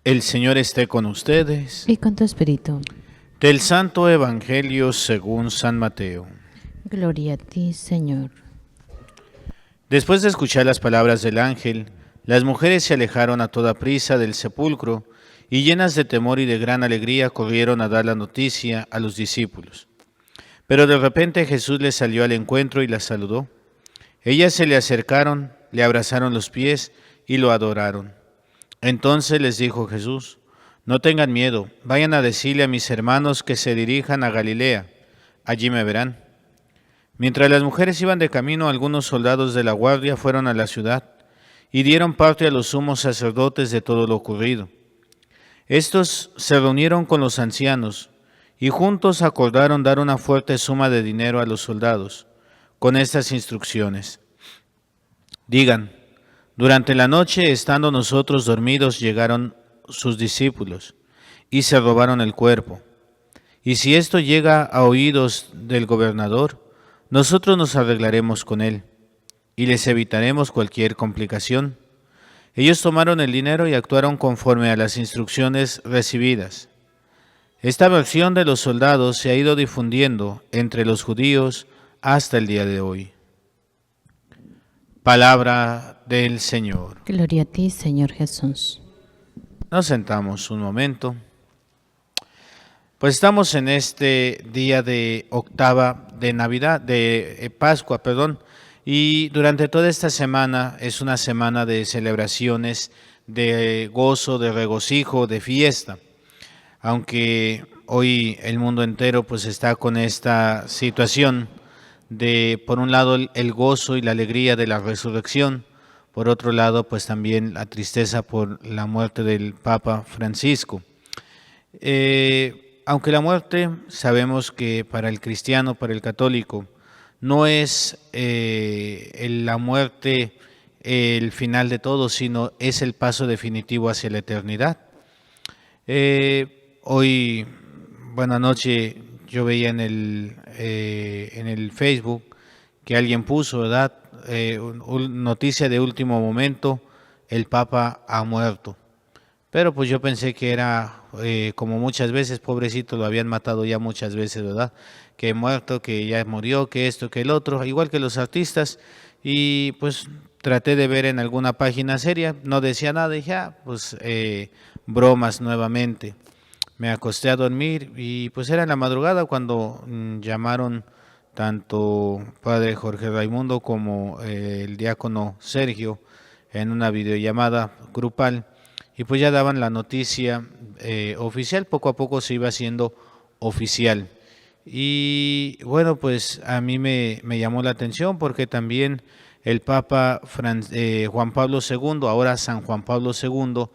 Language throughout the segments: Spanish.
El Señor esté con ustedes. Y con tu espíritu. Del Santo Evangelio según San Mateo. Gloria a ti, Señor. Después de escuchar las palabras del ángel, las mujeres se alejaron a toda prisa del sepulcro y llenas de temor y de gran alegría corrieron a dar la noticia a los discípulos. Pero de repente Jesús les salió al encuentro y las saludó. Ellas se le acercaron, le abrazaron los pies y lo adoraron. Entonces les dijo Jesús: no tengan miedo, vayan a decirle a mis hermanos que se dirijan a Galilea, allí me verán. Mientras las mujeres iban de camino, algunos soldados de la guardia fueron a la ciudad y dieron parte a los sumos sacerdotes de todo lo ocurrido. Estos se reunieron con los ancianos y juntos acordaron dar una fuerte suma de dinero a los soldados, con estas instrucciones: digan, durante la noche, estando nosotros dormidos, llegaron sus discípulos y se robaron el cuerpo. Y si esto llega a oídos del gobernador, nosotros nos arreglaremos con él y les evitaremos cualquier complicación. Ellos tomaron el dinero y actuaron conforme a las instrucciones recibidas. Esta versión de los soldados se ha ido difundiendo entre los judíos hasta el día de hoy. Palabra del Señor. Gloria a ti, Señor Jesús. Nos sentamos un momento. Pues estamos en este día de octava de Navidad, de Pascua, y durante toda esta semana es una semana de celebraciones, de gozo, de regocijo, de fiesta. Aunque hoy el mundo entero pues está con esta situación de, por un lado, el gozo y la alegría de la resurrección, por otro lado, pues también la tristeza por la muerte del Papa Francisco. Aunque la muerte sabemos que para el cristiano, para el católico, no es la muerte el final de todo, sino es el paso definitivo hacia la eternidad. Hoy, buena noche, yo veía en el Facebook que alguien puso, ¿verdad? Noticia de último momento, el Papa ha muerto. Pero pues yo pensé que era, como muchas veces, pobrecito, lo habían matado ya muchas veces, ¿verdad? Que muerto, que ya murió, que esto, que el otro, igual que los artistas. Y pues traté de ver en alguna página seria, no decía nada, dije, pues bromas nuevamente. Me acosté a dormir y pues era en la madrugada cuando llamaron tanto padre Jorge Raimundo como el diácono Sergio en una videollamada grupal y pues ya daban la noticia oficial, poco a poco se iba haciendo oficial. Y bueno, pues a mí me llamó la atención porque también el Papa Juan Pablo II, ahora San Juan Pablo II,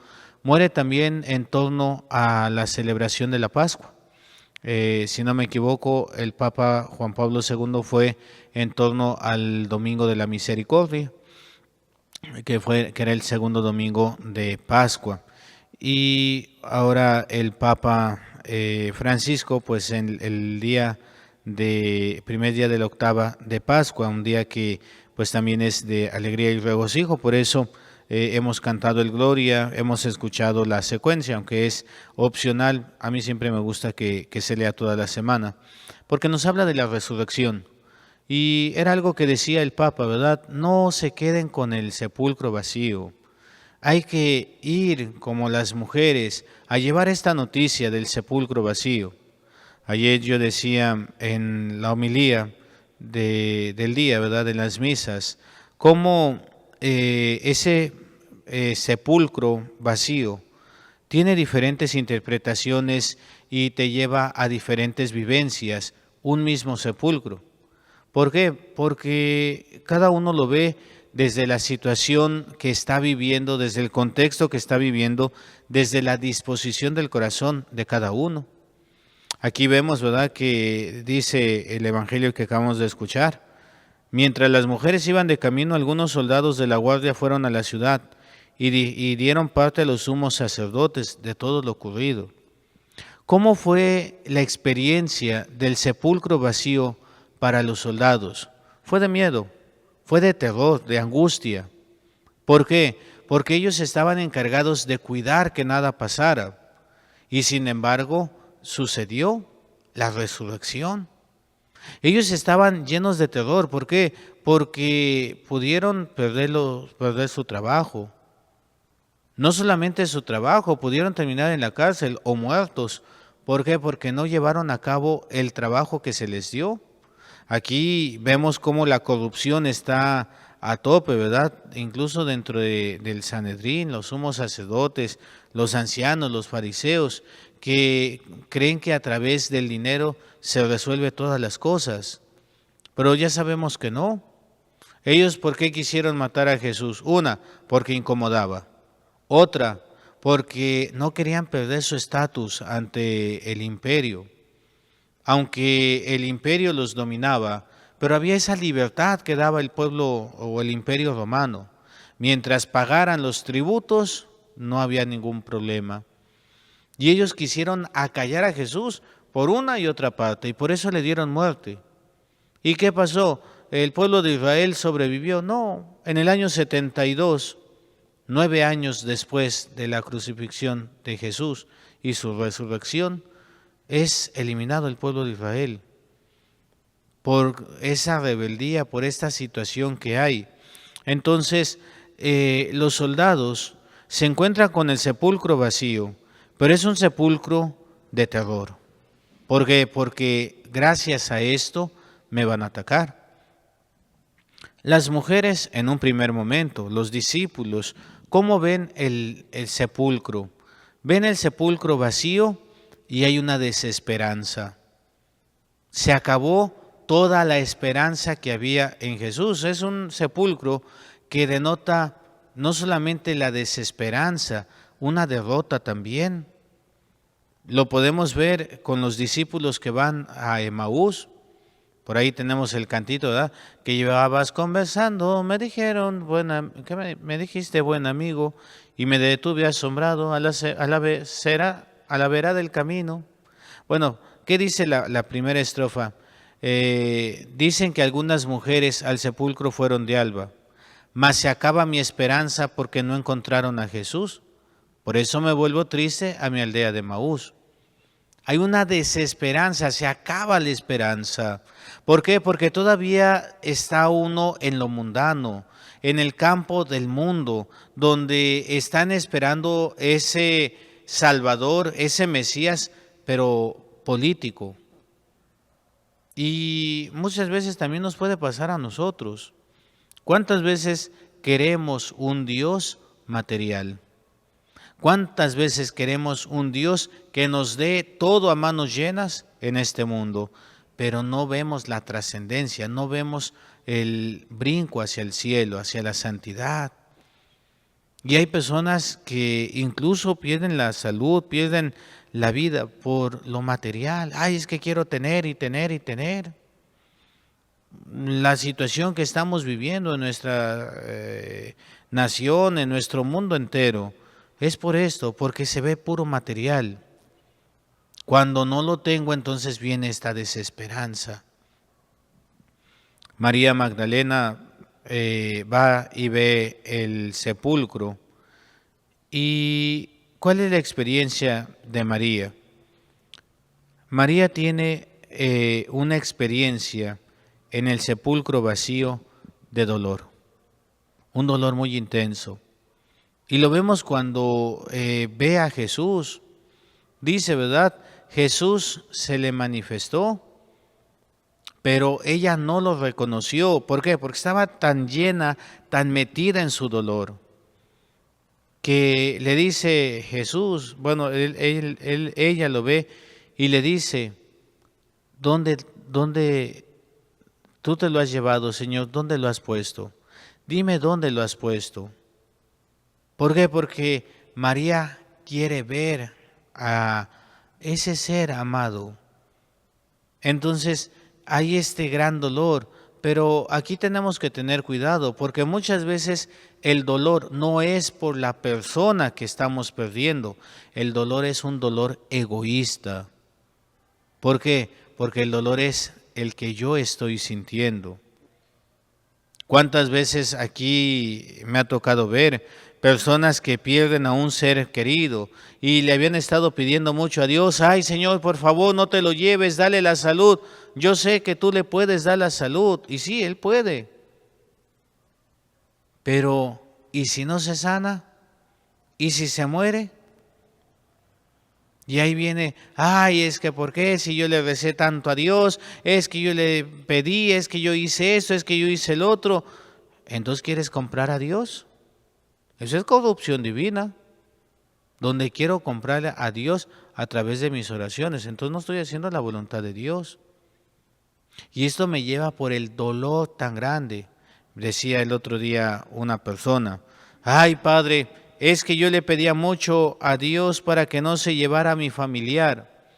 muere también en torno a la celebración de la Pascua. Si no me equivoco, el Papa Juan Pablo II fue en torno al Domingo de la Misericordia, que era el segundo domingo de Pascua. Y ahora el Papa Francisco, pues en el primer día de la octava de Pascua, un día que pues también es de alegría y regocijo, por eso hemos cantado el Gloria, hemos escuchado la secuencia, aunque es opcional, a mí siempre me gusta que se lea toda la semana, porque nos habla de la resurrección. Y era algo que decía el Papa, ¿verdad? No se queden con el sepulcro vacío. Hay que ir, como las mujeres, a llevar esta noticia del sepulcro vacío. Ayer yo decía en la homilía del día, ¿verdad?, de las misas, cómo ese sepulcro vacío tiene diferentes interpretaciones y te lleva a diferentes vivencias, un mismo sepulcro. ¿Por qué? Porque cada uno lo ve desde la situación que está viviendo, desde el contexto que está viviendo, desde la disposición del corazón de cada uno. Aquí vemos, ¿verdad?, que dice el Evangelio que acabamos de escuchar: mientras las mujeres iban de camino, algunos soldados de la guardia fueron a la ciudad y dieron parte a los sumos sacerdotes de todo lo ocurrido. ¿Cómo fue la experiencia del sepulcro vacío para los soldados? Fue de miedo, fue de terror, de angustia. ¿Por qué? Porque ellos estaban encargados de cuidar que nada pasara. Y sin embargo, sucedió la resurrección. Ellos estaban llenos de terror. ¿Por qué? Porque pudieron perder su trabajo. No solamente su trabajo, pudieron terminar en la cárcel o muertos. ¿Por qué? Porque no llevaron a cabo el trabajo que se les dio. Aquí vemos cómo la corrupción está a tope, ¿verdad? Incluso dentro del Sanedrín, los sumos sacerdotes, los ancianos, los fariseos, que creen que a través del dinero se resuelve todas las cosas. Pero ya sabemos que no. Ellos, ¿por qué quisieron matar a Jesús? Una, porque incomodaba. Otra, porque no querían perder su estatus ante el imperio. Aunque el imperio los dominaba, pero había esa libertad que daba el pueblo o el imperio romano. Mientras pagaran los tributos, no había ningún problema. Y ellos quisieron acallar a Jesús por una y otra parte, y por eso le dieron muerte. ¿Y qué pasó? ¿El pueblo de Israel sobrevivió? No, en el año 72, 9 años después de la crucifixión de Jesús y su resurrección, es eliminado el pueblo de Israel por esa rebeldía, por esta situación que hay. Entonces, los soldados se encuentran con el sepulcro vacío, pero es un sepulcro de terror. ¿Por qué? Porque gracias a esto me van a atacar. Las mujeres en un primer momento, los discípulos, ¿cómo ven el sepulcro? Ven el sepulcro vacío y hay una desesperanza. Se acabó toda la esperanza que había en Jesús. Es un sepulcro que denota no solamente la desesperanza, una derrota también. Lo podemos ver con los discípulos que van a Emaús. Por ahí tenemos el cantito, ¿verdad? Que llevabas conversando, me dijeron, me dijiste buen amigo, y me detuve asombrado a la vera del camino. Bueno, ¿qué dice la primera estrofa? Dicen que algunas mujeres al sepulcro fueron de alba, mas se acaba mi esperanza porque no encontraron a Jesús. Por eso me vuelvo triste a mi aldea de Emaús. Hay una desesperanza, se acaba la esperanza. ¿Por qué? Porque todavía está uno en lo mundano, en el campo del mundo, donde están esperando ese Salvador, ese Mesías, pero político. Y muchas veces también nos puede pasar a nosotros. ¿Cuántas veces queremos un Dios material? ¿Cuántas veces queremos un Dios que nos dé todo a manos llenas en este mundo? Pero no vemos la trascendencia, no vemos el brinco hacia el cielo, hacia la santidad. Y hay personas que incluso pierden la salud, pierden la vida por lo material. Ay, es que quiero tener y tener y tener. La situación que estamos viviendo en nuestra nación, en nuestro mundo entero, es por esto, porque se ve puro material. Cuando no lo tengo, entonces viene esta desesperanza. María Magdalena va y ve el sepulcro. ¿Y cuál es la experiencia de María? María tiene una experiencia en el sepulcro vacío de dolor, un dolor muy intenso. Y lo vemos cuando ve a Jesús. Dice, ¿verdad? Jesús se le manifestó, pero ella no lo reconoció. ¿Por qué? Porque estaba tan llena, tan metida en su dolor, que le dice Jesús, bueno, ella lo ve y le dice, ¿dónde tú te lo has llevado, Señor? ¿Dónde lo has puesto? Dime dónde lo has puesto. ¿Por qué? Porque María quiere ver a ese ser amado. Entonces hay este gran dolor, pero aquí tenemos que tener cuidado, porque muchas veces el dolor no es por la persona que estamos perdiendo, el dolor es un dolor egoísta. ¿Por qué? Porque el dolor es el que yo estoy sintiendo. ¿Cuántas veces aquí me ha tocado ver personas que pierden a un ser querido y le habían estado pidiendo mucho a Dios, ay Señor, por favor, no te lo lleves, dale la salud. Yo sé que tú le puedes dar la salud, y sí, Él puede. Pero, ¿y si no se sana? ¿Y si se muere? Y ahí viene, ay, es que ¿por qué? Si yo le recé tanto a Dios, es que yo le pedí, es que yo hice esto, es que yo hice el otro. Entonces, ¿quieres comprar a Dios? Eso es corrupción divina, donde quiero comprar a Dios a través de mis oraciones. Entonces no estoy haciendo la voluntad de Dios. Y esto me lleva por el dolor tan grande. Decía el otro día una persona, ay Padre, es que yo le pedía mucho a Dios para que no se llevara a mi familiar.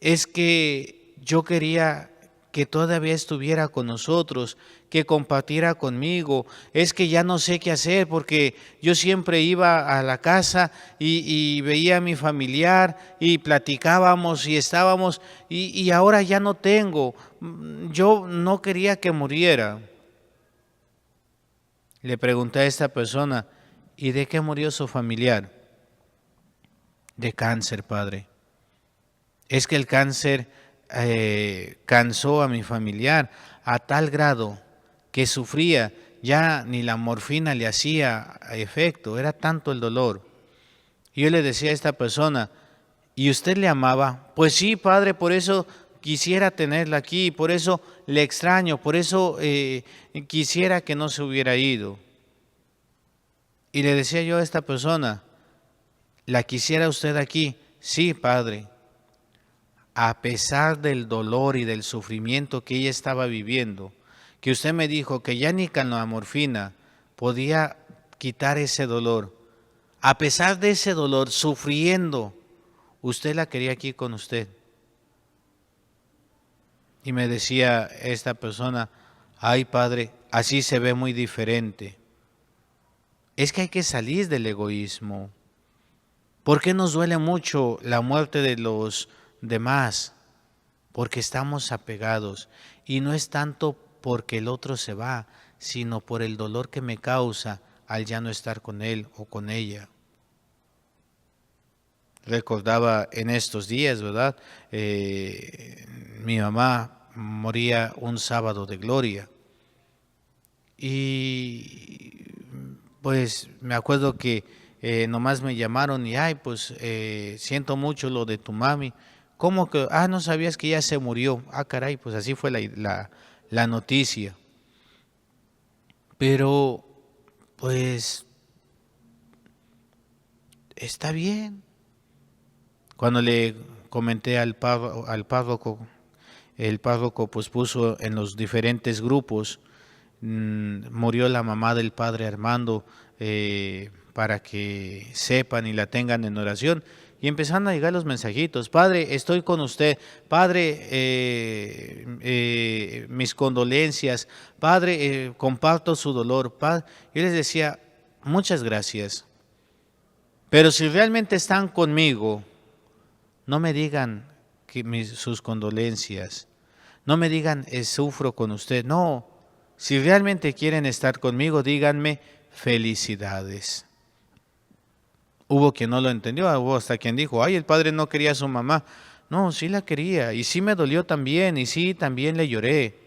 Es que yo quería que todavía estuviera con nosotros, que compartiera conmigo. Es que ya no sé qué hacer porque yo siempre iba a la casa y veía a mi familiar y platicábamos y estábamos y ahora ya no tengo. Yo no quería que muriera. Le pregunté a esta persona, ¿y de qué murió su familiar? De cáncer, padre. Es que el cáncer cansó a mi familiar a tal grado que sufría, ya ni la morfina le hacía efecto, era tanto el dolor. Y yo le decía a esta persona, ¿y usted le amaba? Pues sí, padre, por eso quisiera tenerla aquí, por eso le extraño, por eso quisiera que no se hubiera ido. Y le decía yo a esta persona, ¿la quisiera usted aquí? Sí, padre. A pesar del dolor y del sufrimiento que ella estaba viviendo, que usted me dijo que ya ni con la morfina podía quitar ese dolor, a pesar de ese dolor, sufriendo, usted la quería aquí con usted. Y me decía esta persona, ay padre, así se ve muy diferente. Es que hay que salir del egoísmo. ¿Por qué nos duele mucho la muerte de los demás? Porque estamos apegados y no es tanto porque el otro se va, sino por el dolor que me causa al ya no estar con él o con ella. Recordaba en estos días, ¿verdad? Mi mamá moría un sábado de gloria y pues me acuerdo que nomás me llamaron y ay, pues siento mucho lo de tu mami. ¿Cómo que? Ah, no sabías que ya se murió. Ah, caray, pues así fue la noticia. Pero, pues, está bien. Cuando le comenté al párroco, el párroco pues puso en los diferentes grupos, murió la mamá del padre Armando, para que sepan y la tengan en oración. Y empezaron a llegar los mensajitos, Padre, estoy con usted, Padre, mis condolencias, Padre, comparto su dolor. Padre. Yo les decía, muchas gracias, pero si realmente están conmigo, no me digan sus condolencias, no me digan, sufro con usted, no, si realmente quieren estar conmigo, díganme felicidades. Hubo quien no lo entendió, hubo hasta quien dijo, ay, el padre no quería a su mamá. No, sí la quería, y sí me dolió también, y sí también le lloré.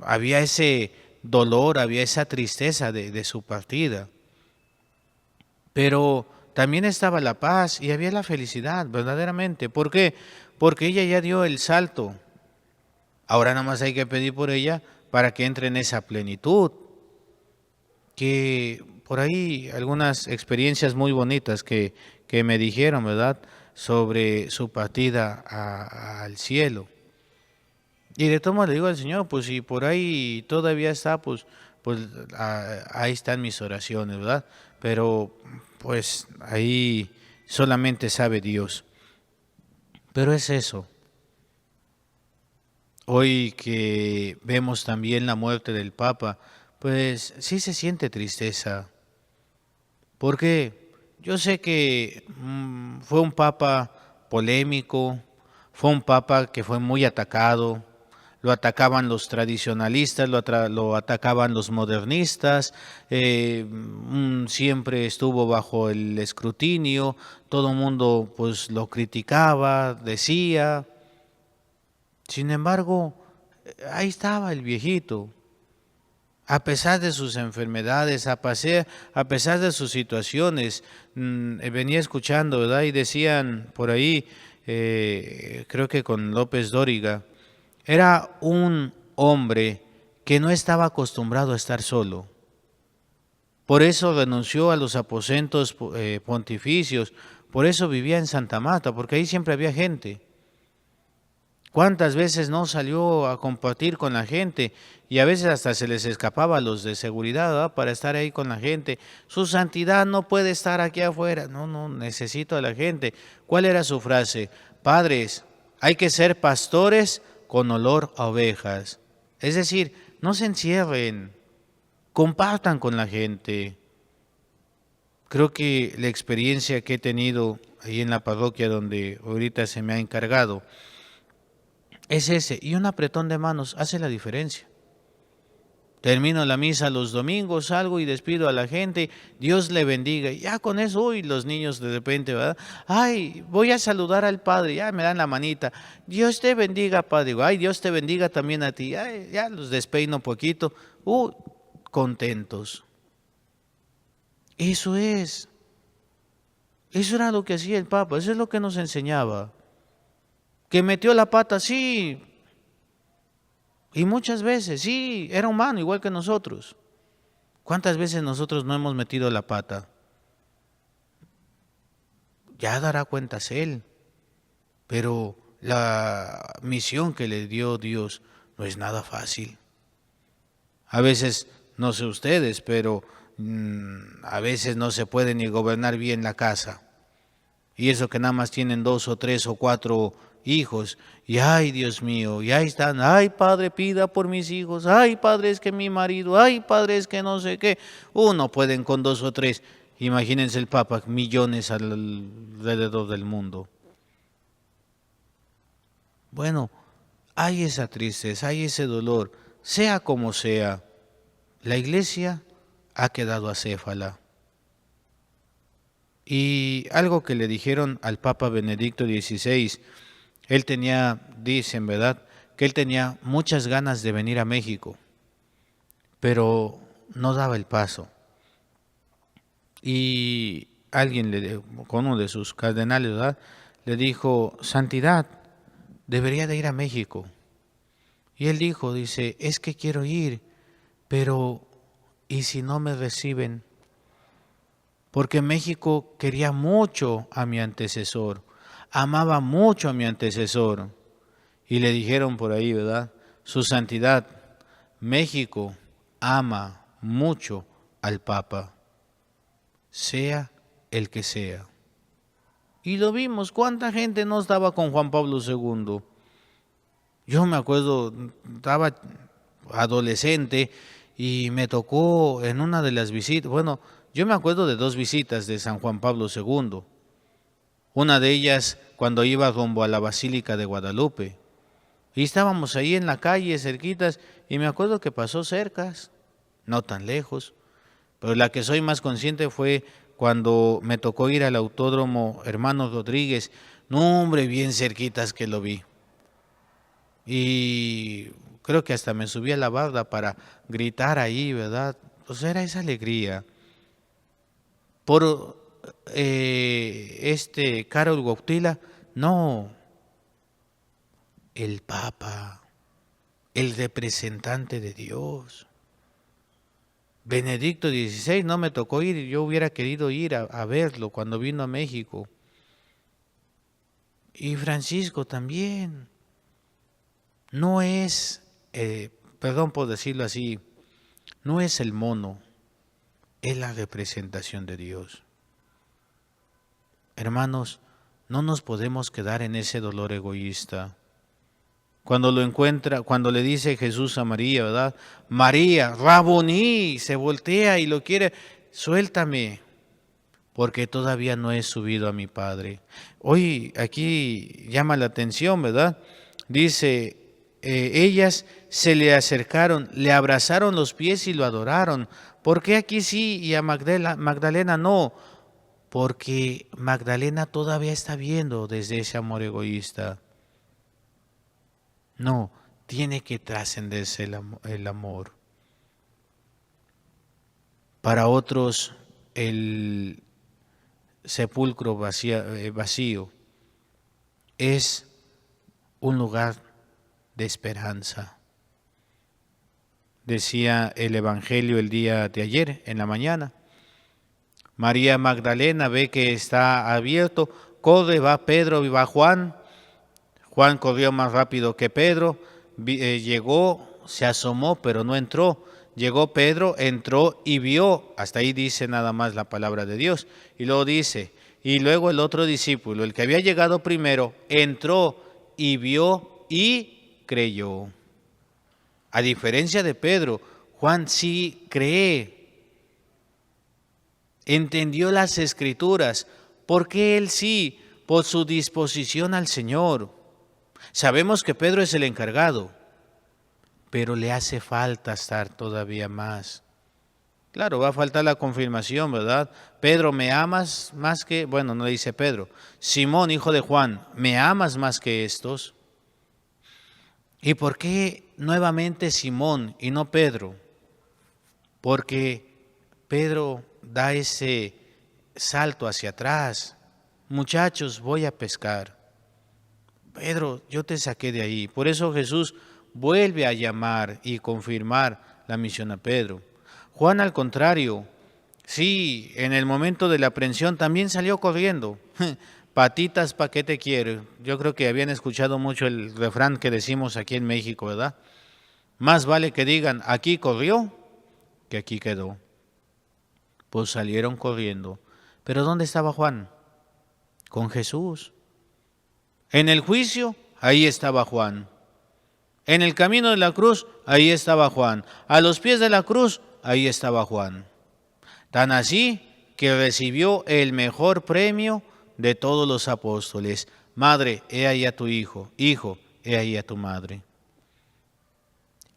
Había ese dolor, había esa tristeza de su partida. Pero también estaba la paz y había la felicidad, verdaderamente. ¿Por qué? Porque ella ya dio el salto. Ahora nada más hay que pedir por ella para que entre en esa plenitud. Que por ahí algunas experiencias muy bonitas que me dijeron, ¿verdad? Sobre su partida al cielo. Y de todo modo le digo al Señor, pues si por ahí todavía está, pues ahí están mis oraciones, ¿verdad? Pero pues ahí solamente sabe Dios. Pero es eso. Hoy que vemos también la muerte del Papa, pues sí se siente tristeza. Porque yo sé que fue un Papa polémico, fue un Papa que fue muy atacado. lo atacaban los tradicionalistas, lo atacaban los modernistas, siempre estuvo bajo el escrutinio, todo el mundo pues lo criticaba, decía. Sin embargo, ahí estaba el viejito, a pesar de sus enfermedades, a pesar de sus situaciones. Venía escuchando, ¿verdad? Y decían por ahí, creo que con López Dóriga, era un hombre que no estaba acostumbrado a estar solo. Por eso renunció a los aposentos pontificios, por eso vivía en Santa Marta, porque ahí siempre había gente. ¿Cuántas veces no salió a compartir con la gente? Y a veces hasta se les escapaba a los de seguridad, ¿verdad? Para estar ahí con la gente. Su santidad no puede estar aquí afuera. No, necesito a la gente. ¿Cuál era su frase? Padres, hay que ser pastores con olor a ovejas. Es decir, no se encierren, compartan con la gente. Creo que la experiencia que he tenido ahí en la parroquia donde ahorita se me ha encargado es ese, y un apretón de manos hace la diferencia. Termino la misa los domingos, salgo y despido a la gente, Dios le bendiga. Y ya con eso, uy, los niños de repente, ¿verdad? Ay, voy a saludar al Padre, ya me dan la manita. Dios te bendiga, Padre. Digo, ay, Dios te bendiga también a ti. Ay, ya los despeino un poquito. Contentos. Eso es. Eso era lo que hacía el Papa, eso es lo que nos enseñaba. Que metió la pata, sí. Y muchas veces, sí, era humano igual que nosotros. ¿Cuántas veces nosotros no hemos metido la pata? Ya dará cuentas él. Pero la misión que le dio Dios no es nada fácil. A veces, no sé ustedes, pero a veces no se puede ni gobernar bien la casa. Y eso que nada más tienen 2 o 3 o 4 hijos, y ay Dios mío, y ahí están, ay Padre, pida por mis hijos, ay Padre, es que mi marido, ay Padre, es que no sé qué. Uno pueden con 2 o 3, imagínense el Papa, millones alrededor del mundo. Bueno, hay esa tristeza, hay ese dolor, sea como sea, la Iglesia ha quedado acéfala. Y algo que le dijeron al Papa Benedicto XVI, él tenía, dicen, ¿verdad?, que él tenía muchas ganas de venir a México, pero no daba el paso. Y alguien, con uno de sus cardenales, ¿verdad?, le dijo, Santidad, debería de ir a México. Y él dice, es que quiero ir, pero ¿y si no me reciben? Porque México quería mucho a mi antecesor, amaba mucho a mi antecesor. Y le dijeron por ahí, ¿verdad? Su santidad, México ama mucho al Papa, sea el que sea. Y lo vimos, cuánta gente no estaba con Juan Pablo II. Yo me acuerdo, estaba adolescente y me tocó en una de las visitas, bueno, yo me acuerdo de 2 visitas de San Juan Pablo II. Una de ellas cuando iba rumbo a la Basílica de Guadalupe. Y estábamos ahí en la calle, cerquitas, y me acuerdo que pasó cercas, no tan lejos. Pero la que soy más consciente fue cuando me tocó ir al Autódromo Hermanos Rodríguez. No, hombre, bien cerquitas que lo vi. Y creo que hasta me subí a la barda para gritar ahí, ¿verdad? Pues era esa alegría. Por Karol Wojtyla, no, el Papa, el representante de Dios. Benedicto XVI no me tocó ir, yo hubiera querido ir a verlo cuando vino a México. Y Francisco también. No es, perdón por decirlo así, no es el mono, es la representación de Dios. Hermanos, no nos podemos quedar en ese dolor egoísta. Cuando lo encuentra, cuando le dice Jesús a María, ¿verdad? María, Raboní, se voltea y lo quiere, suéltame, porque todavía no he subido a mi Padre. Hoy aquí llama la atención, ¿verdad? Dice, ellas se le acercaron, le abrazaron los pies y lo adoraron. ¿Por qué aquí sí y a Magdalena no? Porque Magdalena todavía está viendo desde ese amor egoísta. No, tiene que trascenderse el amor. Para otros, el sepulcro vacío es un lugar de esperanza. Decía el Evangelio el día de ayer, en la mañana. María Magdalena ve que está abierto, corre, va Pedro y va Juan. Juan corrió más rápido que Pedro, llegó, se asomó, pero no entró. Llegó Pedro, entró y vio, hasta ahí dice nada más la palabra de Dios. Y luego dice, y luego el otro discípulo, el que había llegado primero, entró y vio y creyó. A diferencia de Pedro, Juan sí cree, entendió las Escrituras. ¿Por qué él sí? Por su disposición al Señor. Sabemos que Pedro es el encargado, pero le hace falta estar todavía más. Claro, va a faltar la confirmación, ¿verdad? Pedro, ¿me amas más que...? Bueno, no dice Pedro. Simón, hijo de Juan, ¿me amas más que estos? ¿Y por qué nuevamente Simón y no Pedro? Porque Pedro da ese salto hacia atrás. Muchachos, voy a pescar. Pedro, yo te saqué de ahí. Por eso Jesús vuelve a llamar y confirmar la misión a Pedro. Juan, al contrario, sí, en el momento de la aprehensión también salió corriendo. Patitas, ¿pa' qué te quiero? Yo creo que habían escuchado mucho el refrán que decimos aquí en México, ¿verdad? Más vale que digan, aquí corrió, que aquí quedó. Pues salieron corriendo. ¿Pero dónde estaba Juan? Con Jesús. En el juicio, ahí estaba Juan. En el camino de la cruz, ahí estaba Juan. A los pies de la cruz, ahí estaba Juan. Tan así que recibió el mejor premio de todos los apóstoles. Madre, he ahí a tu hijo. Hijo, he ahí a tu madre.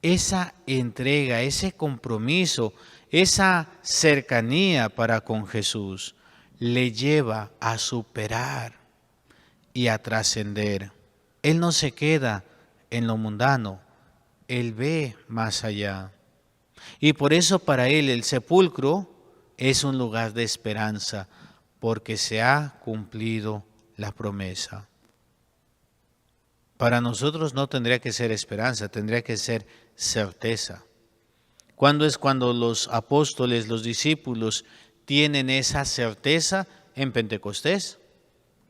Esa entrega, ese compromiso, esa cercanía para con Jesús le lleva a superar y a trascender. Él no se queda en lo mundano, Él ve más allá. Y por eso para Él el sepulcro es un lugar de esperanza, porque se ha cumplido la promesa. Para nosotros no tendría que ser esperanza, tendría que ser certeza. ¿Cuándo es cuando los apóstoles, los discípulos, tienen esa certeza? En Pentecostés.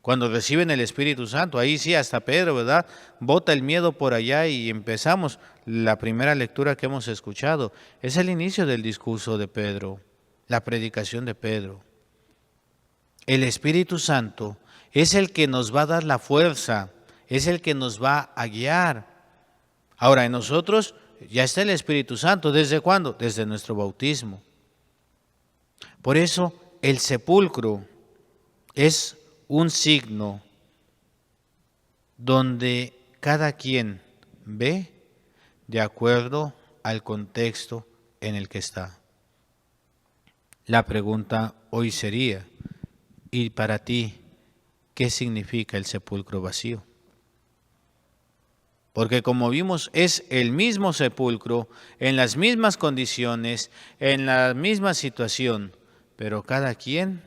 Cuando reciben el Espíritu Santo, ahí sí, hasta Pedro, ¿verdad? Bota el miedo por allá y empezamos la primera lectura que hemos escuchado. Es el inicio del discurso de Pedro, la predicación de Pedro. El Espíritu Santo es el que nos va a dar la fuerza, es el que nos va a guiar. Ahora, en nosotros ya está el Espíritu Santo. ¿Desde cuándo? Desde nuestro bautismo. Por eso, el sepulcro es un signo donde cada quien ve de acuerdo al contexto en el que está. La pregunta hoy sería, ¿y para ti qué significa el sepulcro vacío? Porque como vimos, es el mismo sepulcro, en las mismas condiciones, en la misma situación, pero cada quien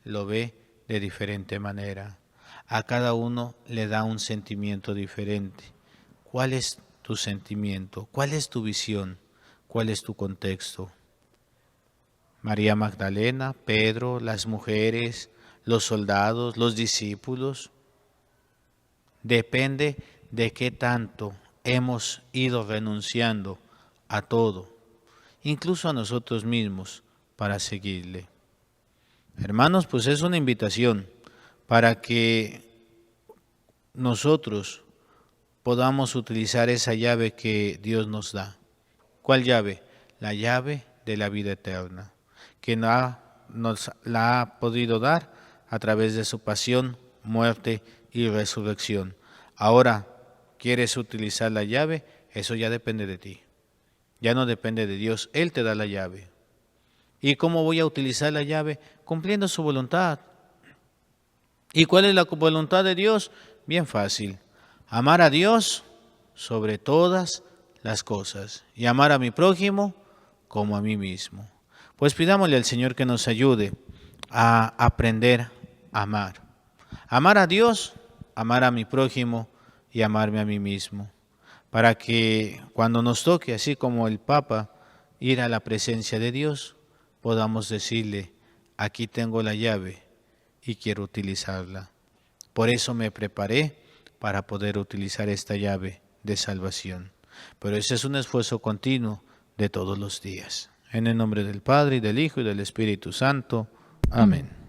lo ve de diferente manera. A cada uno le da un sentimiento diferente. ¿Cuál es tu sentimiento? ¿Cuál es tu visión? ¿Cuál es tu contexto? María Magdalena, Pedro, las mujeres, los soldados, los discípulos. Depende de qué tanto hemos ido renunciando a todo, incluso a nosotros mismos, para seguirle. Hermanos, pues es una invitación para que nosotros podamos utilizar esa llave que Dios nos da. ¿Cuál llave? La llave de la vida eterna, que nos la ha podido dar a través de su pasión, muerte y resurrección. Ahora ¿Quieres utilizar la llave? Eso ya depende de ti. Ya no depende de Dios, Él te da la llave. ¿Y cómo voy a utilizar la llave? Cumpliendo su voluntad. ¿Y cuál es la voluntad de Dios? Bien fácil. Amar a Dios sobre todas las cosas y amar a mi prójimo como a mí mismo. Pues pidámosle al Señor que nos ayude a aprender a amar. Amar a Dios, amar a mi prójimo y amarme a mí mismo. Para que cuando nos toque, así como el Papa, ir a la presencia de Dios, podamos decirle, aquí tengo la llave y quiero utilizarla. Por eso me preparé para poder utilizar esta llave de salvación. Pero ese es un esfuerzo continuo de todos los días. En el nombre del Padre, y del Hijo, y del Espíritu Santo. Amén.